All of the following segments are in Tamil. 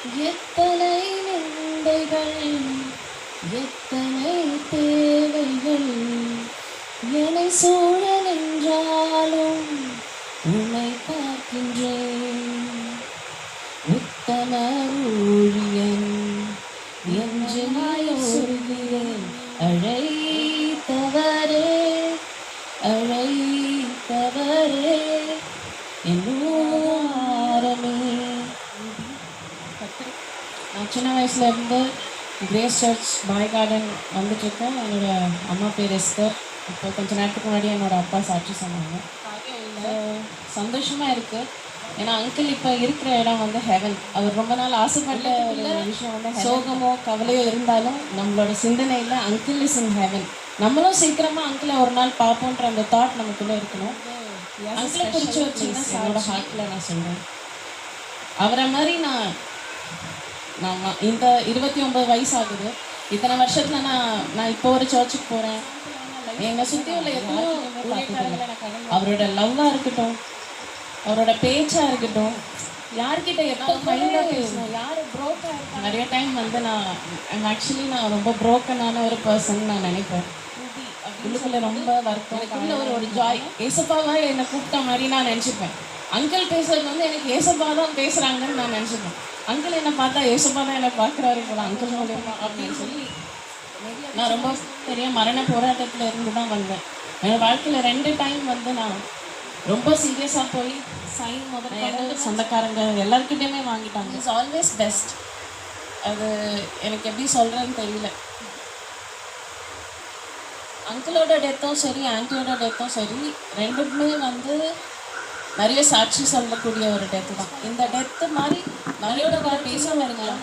எத்தனை நிந்தைகள், எத்தனை தேவைகள் என்னை சூழ நின்றாலும் உன்னை பார்க்கின்றேன். உத்தம ஊழியன் என்று சொல்கிறேன். அழைத்தவரே அழைத்தவரே என்னோரமே. நான் சின்ன வயசுலேருந்து கிரேஸ் சர்ச் பாய் கார்டன் வந்துட்டுருக்கேன். என்னோடய அம்மா பேர் எஸ்தர். இப்போ கொஞ்சம் நேரத்துக்கு முன்னாடி என்னோடய அப்பா சாட்சி சொன்னாங்க. சந்தோஷமாக இருக்குது. ஏன்னா அங்கிள் இப்போ இருக்கிற இடம் வந்து ஹெவன். அவர் ரொம்ப நாள் ஆசைப்பட்ட ஒரு விஷயம் வந்து சோகமோ கவலையோ இருந்தாலும் நம்மளோட சிந்தனையில் அங்கிள் இஸ் இன் ஹெவன். நம்மளும் சீக்கிரமாக அங்கிளை ஒரு நாள் பார்ப்போன்ற அந்த தாட் நமக்குள்ளே இருக்கணும். அங்கிளை குறித்து வச்சுன்னா என்னோட ஹார்ட்டில் நான் சொல்கிறேன். அவரை மாதிரி நான் இந்த 29 வயசு ஆகுது. இத்தனை வருஷத்தில் நான் இப்போ ஒரு சர்ச்சுக்கு போகிறேன். என்னை சுற்றி உள்ள எவ்வளோ அவரோட லவ்வாக இருக்கட்டும், அவரோட பேச்சாக இருக்கட்டும், யார்கிட்ட எப்போ கைண்டாக பேசணும், யார் ப்ரோக்காக இருக்கா. நிறைய டைம் வந்து நான் ரொம்ப ப்ரோக்கனான ஒரு பர்சன் நான் நினைப்பேன். உள்ளுக்குள்ளே ரொம்ப வருத்தம், ஒரு ஜாய். ஏசப்பாவா என்னை கூப்பிட்ட மாதிரி நான் நினச்சிப்பேன். அங்கிள் பேசுறது வந்து எனக்கு ஏசப்பா தான் பேசுகிறாங்கன்னு நான் நினச்சிப்பேன். அங்கிள் என்னை பார்த்தா ஏசப்பா தான் என்னை பார்க்குறாரு போல, அங்கிள் மூலியமா அப்படின்னு சொல்லி நான் ரொம்ப பெரிய மரண போராட்டத்தில் இருந்து தான் வந்தேன். என் வாழ்க்கையில் 2 டைம் வந்து நான் ரொம்ப சீரியஸாக போய் சைன் முதல்ல சொந்தக்காரங்க எல்லாருக்கிட்டையுமே வாங்கிட்டாங்க. It's always best. அது எனக்கு எப்படி சொல்கிறேன்னு தெரியல. அங்கிளோட டெத்தும் சரி, ஆன்ட்டியோட டெத்தும் சரி, ரெண்டுமே வந்து நிறைய சாட்சி சொல்லக்கூடிய ஒரு டெத்து தான். இந்த டெத்து மாதிரி நிறையோட பேச வருங்களா,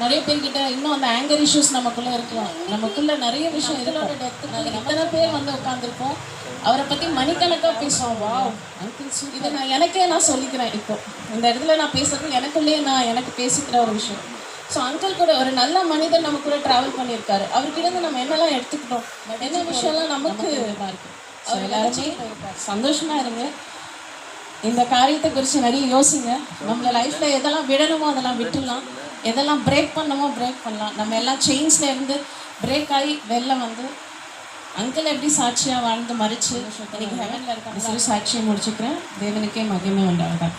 நிறைய பேர்கிட்ட இன்னும் அந்த ஆங்கர் இஷ்யூஸ் நமக்குள்ளே இருக்கலாம். நமக்குள்ளே நிறைய விஷயம் இதோட டெத்து எத்தனை பேர் வந்து உட்காந்துருக்கோம். அவரை பற்றி மணிக்கணக்காக பேசுவோம். வா அங்கிள் இதை எனக்கே நான் சொல்லிக்கிறேன். இப்போ இந்த இடத்துல நான் பேசுறது எனக்குள்ளேயே எனக்கு பேசிக்கிற ஒரு விஷயம். ஸோ அங்கிள் கூட ஒரு நல்ல மனிதர் நம்ம கூட ட்ராவல் பண்ணியிருக்காரு. அவர்கிட்ட நம்ம என்னெல்லாம் எடுத்துக்கிட்டோம், என்ன விஷயம்லாம் நமக்கு இருக்குது. ஸோ எல்லாருமே சந்தோஷமாக இருங்க. இந்த காரியத்தை குறித்து நிறைய யோசிங்க. நம்மள லைஃப்பில் எதெல்லாம் விடணுமோ அதெல்லாம் விட்டுடலாம், எதெல்லாம் பிரேக் பண்ணணுமோ பிரேக் பண்ணலாம். நம்ம எல்லாம் செயின்ஸ்லேருந்து பிரேக் ஆகி வெளில வந்து அங்கிள் எப்படி சாட்சியாக வாழ்ந்து மறித்து இன்னைக்கு ஹெவனில் இருக்காங்க சாட்சியை முடிச்சுக்கிறேன். தேவனுக்கே மகிமை உண்டாகுதான்.